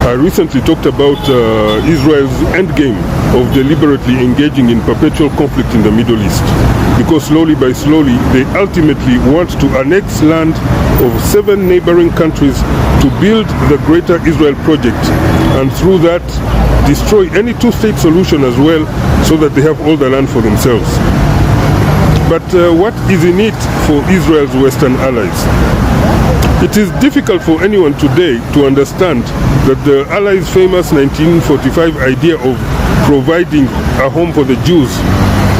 I recently talked about Israel's endgame of deliberately engaging in perpetual conflict in the Middle East, because slowly by slowly they ultimately want to annex land of 7 neighboring countries to build the Greater Israel Project, and through that destroy any two-state solution as well, so that they have all the land for themselves. But what is in it for Israel's Western allies? It is difficult for anyone today to understand that the Allies' famous 1945 idea of providing a home for the Jews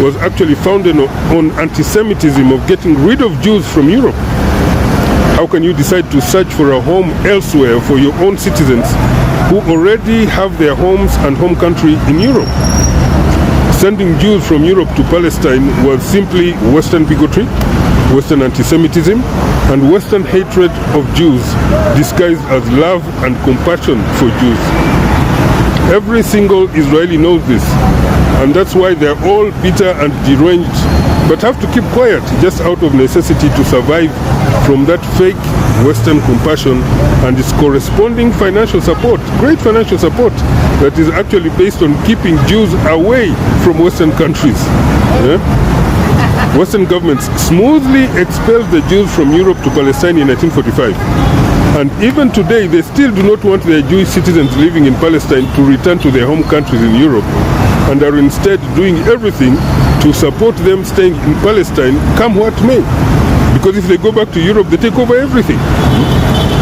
was actually founded on anti-Semitism, of getting rid of Jews from Europe. How can you decide to search for a home elsewhere for your own citizens who already have their homes and home country in Europe? Sending Jews from Europe to Palestine was simply Western bigotry, Western anti-Semitism, and Western hatred of Jews disguised as love and compassion for Jews. Every single Israeli knows this, and that's why they're all bitter and deranged, but have to keep quiet just out of necessity to survive from that fake Western compassion and its corresponding financial support, great financial support, that is actually based on keeping Jews away from Western countries. Yeah? Western governments smoothly expelled the Jews from Europe to Palestine in 1945. And even today, they still do not want their Jewish citizens living in Palestine to return to their home countries in Europe, and are instead doing everything to support them staying in Palestine, come what may. Because if they go back to Europe, they take over everything.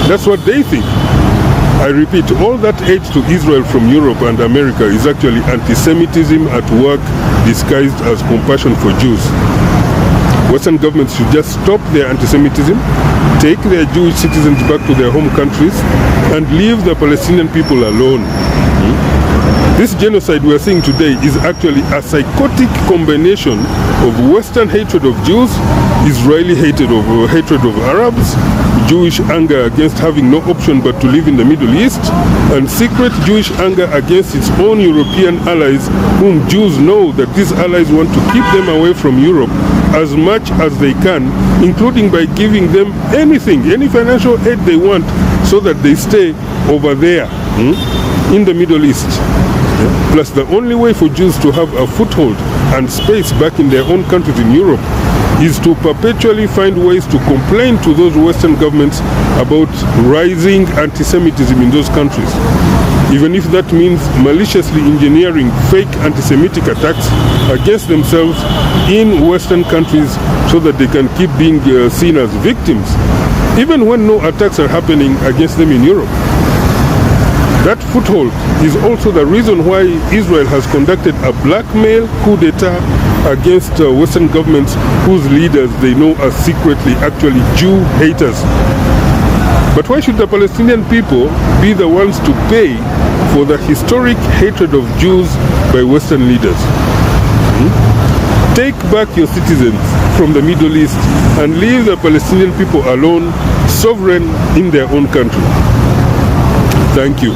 That's what they think. I repeat, all that aid to Israel from Europe and America is actually anti-Semitism at work, disguised as compassion for Jews. Western governments should just stop their anti-Semitism, take their Jewish citizens back to their home countries, and leave the Palestinian people alone. This genocide we are seeing today is actually a psychotic combination of Western hatred of Jews, Israeli hatred of Arabs, Jewish anger against having no option but to live in the Middle East, and secret Jewish anger against its own European allies, whom Jews know that these allies want to keep them away from Europe as much as they can, including by giving them anything, any financial aid they want, so that they stay over there in the Middle East. Plus, the only way for Jews to have a foothold and space back in their own countries in Europe is to perpetually find ways to complain to those Western governments about rising anti-Semitism in those countries, even if that means maliciously engineering fake anti-Semitic attacks against themselves in Western countries so that they can keep being seen as victims, even when no attacks are happening against them in Europe. That foothold is also the reason why Israel has conducted a blackmail coup d'etat against Western governments whose leaders they know are secretly actually Jew haters. But why should the Palestinian people be the ones to pay for the historic hatred of Jews by Western leaders? Take back your citizens from the Middle East and leave the Palestinian people alone, sovereign in their own country. Thank you.